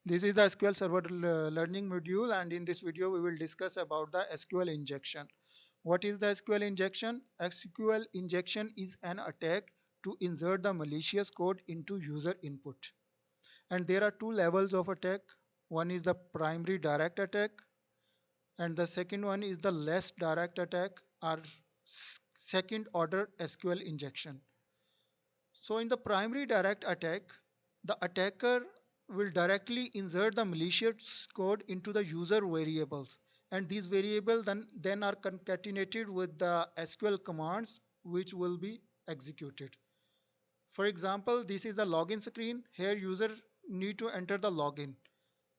This is the SQL Server learning module, and in this video we will discuss about the SQL injection. What is the SQL injection? SQL injection is an attack to insert the malicious code into user input. And there are two levels of attack. One is the primary direct attack, and the second one is the less direct attack or second order SQL injection. So in the primary direct attack, the attacker will directly insert the malicious code into the user variables, and these variables then are concatenated with the SQL commands which will be executed. For example, this is the login screen. Here user need to enter the login,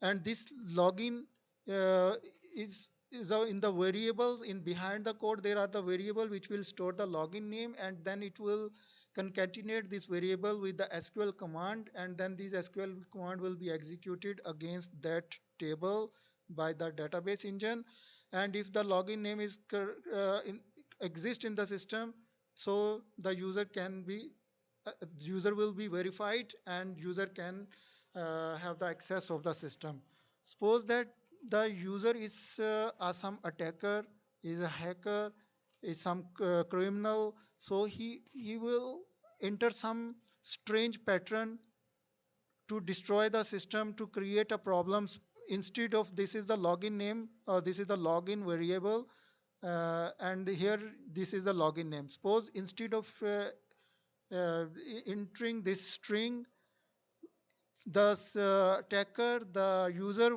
and this login uh, is in the variables in behind the code. There are the variable which will store the login name, and then it will concatenate this variable with the SQL command, and then this SQL command will be executed against that table by the database engine. And if the login name is exist in the system, so the user will be verified and user can have the access of the system. Suppose that the user is some attacker, is a hacker, is some criminal, so he will enter some strange pattern to destroy the system, to create a problems. Instead of this is the login name, or this is the login variable, and here this is the login name. Suppose instead of uh, entering this string, the attacker, the user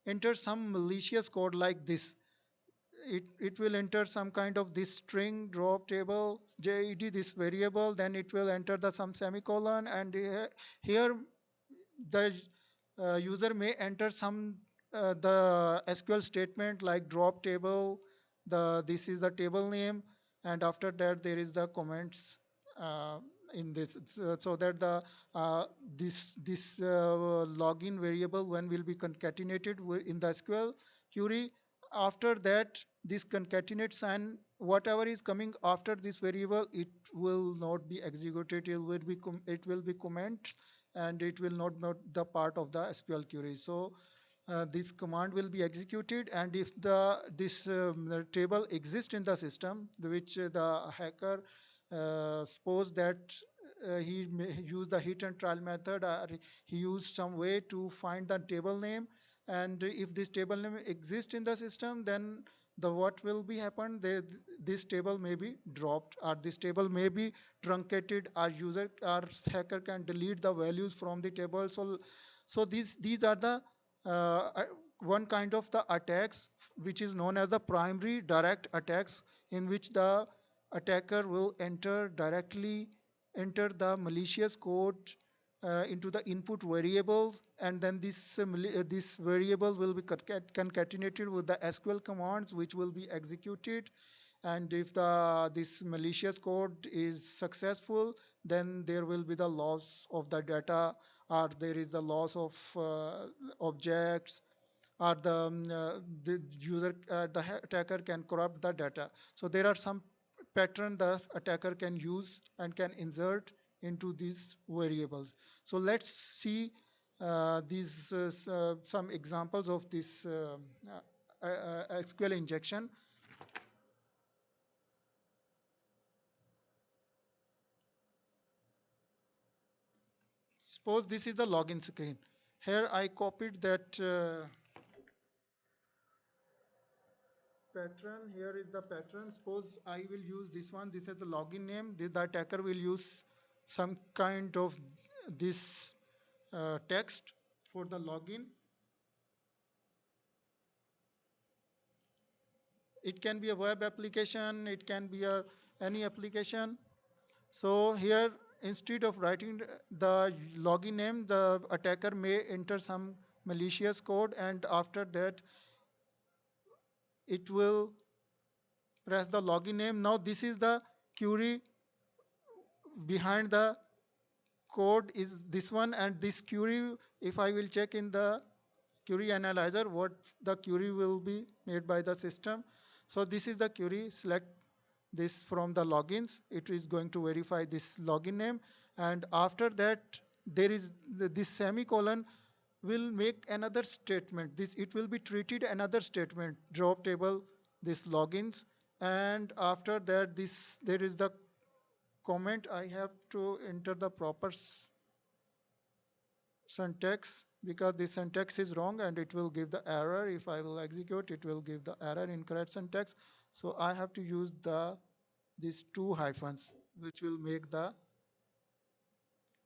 enters some malicious code like this. It will enter some kind of this string drop table JED, this variable, then it will enter the some semicolon, and here the user may enter some the SQL statement like drop table, the this is the table name, and after that there is the comments uh, in this, so that the this login variable when will be concatenated in the SQL query. After that this concatenates, and whatever is coming after this variable, it will not be executed, it will be comment, and it will not the part of the SQL query. So this command will be executed, and if the table exists in the system, which the hacker suppose that he may use the hit and trial method, or he used some way to find the table name, and if this table name exists in the system, then the what will be happen, this table may be dropped, or this table may be truncated, or user or hacker can delete the values from the table. So these are the one kind of the attacks which is known as the primary direct attacks, in which the attacker will directly enter the malicious code into the input variables, and then this variable will be concatenated with the SQL commands which will be executed. And if this malicious code is successful, then there will be the loss of the data, or there is the loss of objects, or the user attacker can corrupt the data. So there are some pattern the attacker can use and can insert into these variables. So let's see these some examples of this SQL injection. Suppose this is the login screen. Here I copied that pattern. Here is the pattern. Suppose I will use this one. This is the login name. The attacker will use some kind of this text for the login. It can be a web application, it can be any application. So here, instead of writing the login name, the attacker may enter some malicious code, and after that it will press the login name. Now this is the query behind the code is this one, and this query, if I will check in the query analyzer what the query will be made by the system. So this is the query. Select this from the logins. It is going to verify this login name, and after that there is this semicolon will make another statement. This it will be treated another statement, drop table, this logins, and after that this there is the comment. I have to enter the proper syntax because the syntax is wrong and it will give the error. If I will execute, it will give the error, incorrect syntax. So I have to use the these two hyphens which will make the,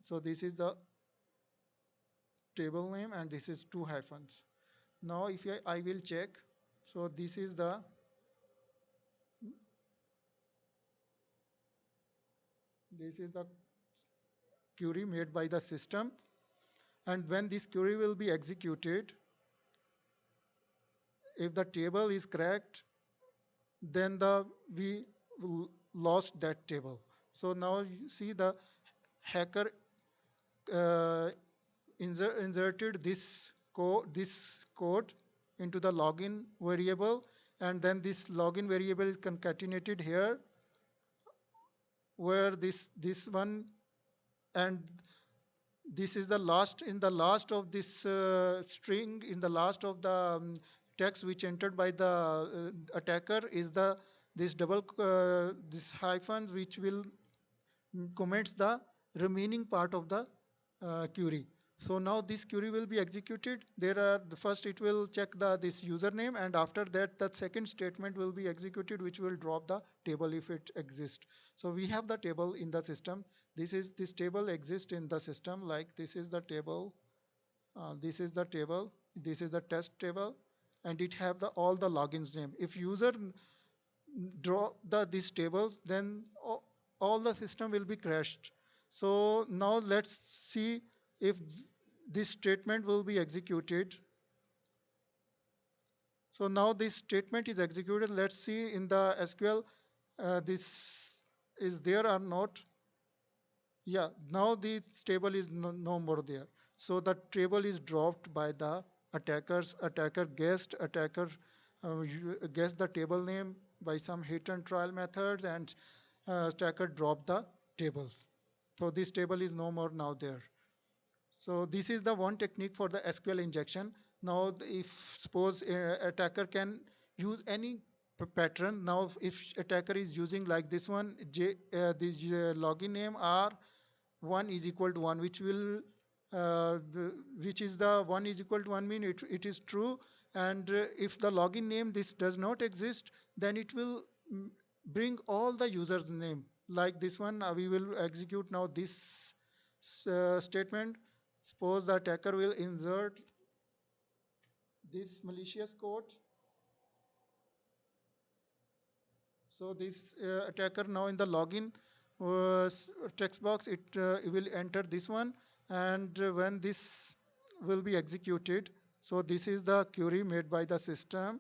so this is the table name and this is two hyphens. Now if I will check, so this is the query made by the system, and when this query will be executed, if the table is correct, then we lost that table. So now you see the hacker uh, inserted this code into the login variable, and then this login variable is concatenated here, where this one, and this is the last, in the last of this string, in the last of the text which entered by the attacker is the this double this hyphens which will comments the remaining part of the query. So now this query will be executed. There are the first it will check the this username, and after that the second statement will be executed which will drop the table if it exists. So we have the table in the system. This table exists in the system, like this is the table, this is the table, this is the test table, and it have the all the logins name. If user draw these tables, then all the system will be crashed. So now let's see if this statement will be executed. So now this statement is executed. Let's see in the SQL this is there or not. Yeah, now the table is no more there. So the table is dropped by the attackers. Attacker guessed the table name by some hit and trial methods, and attacker dropped the tables. So this table is no more now there. So this is the one technique for the SQL injection. Now, if suppose attacker can use any pattern. Now, if attacker is using like this one, this login name R1 is equal to 1, which will which is the 1 is equal to 1 mean it is true. And if the login name this does not exist, then it will bring all the users name. Like this one, we will execute now this statement. Suppose the attacker will insert this malicious code. So this attacker now in the login text box, it will enter this one, and when this will be executed, so this is the query made by the system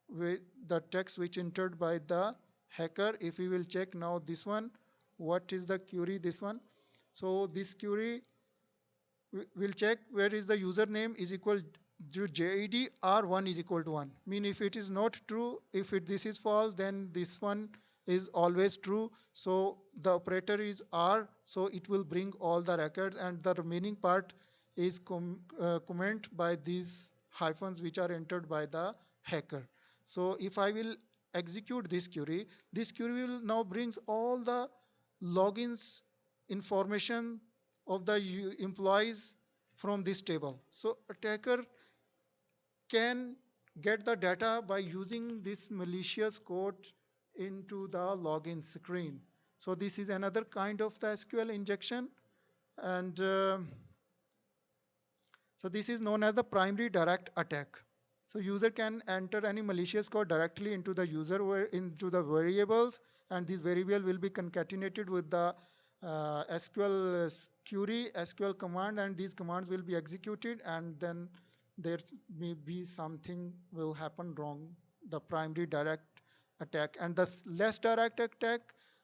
with the text which entered by the hacker. If we will check now this one, what is the query, this one. So this query we'll check where is the username is equal to JED or 1 is equal to 1. Mean if it is not true, if this is false, then this one is always true. So the operator is R, so it will bring all the records, and the remaining part is comment by these hyphens which are entered by the hacker. So if I will execute this query will now brings all the logins information of the employees from this table. So attacker can get the data by using this malicious code into the login screen. So this is another kind of the SQL injection, and so this is known as the primary direct attack. So user can enter any malicious code directly into the into the variables, and this variable will be concatenated with the SQL query, SQL command, and these commands will be executed, and then there may be something will happen wrong, the primary direct attack. And the less direct attack,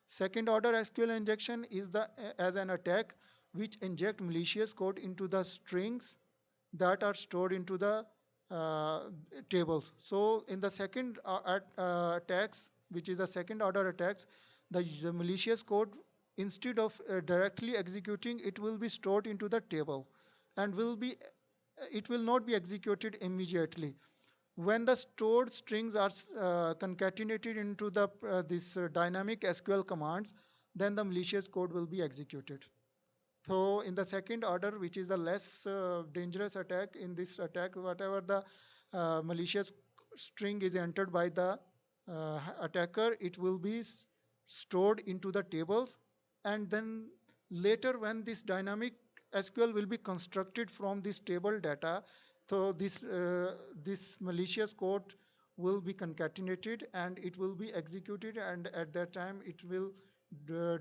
second order SQL injection, is the as an attack which inject malicious code into the strings that are stored into the tables. So in the second attacks, which is the second order attacks, the malicious code, instead of directly executing, it will be stored into the table and will be it will not be executed immediately. When the stored strings are concatenated into the this dynamic SQL commands, then the malicious code will be executed. So in the second order, which is a less dangerous attack, in this attack, whatever the malicious string is entered by the attacker, it will be stored into the tables, and then later when this dynamic SQL will be constructed from this table data, so this malicious code will be concatenated and it will be executed, and at that time it will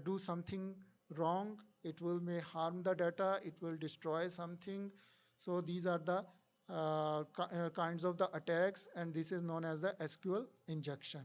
do something wrong. It will may harm the data, it will destroy something. So these are the kinds of the attacks, and this is known as the SQL injection.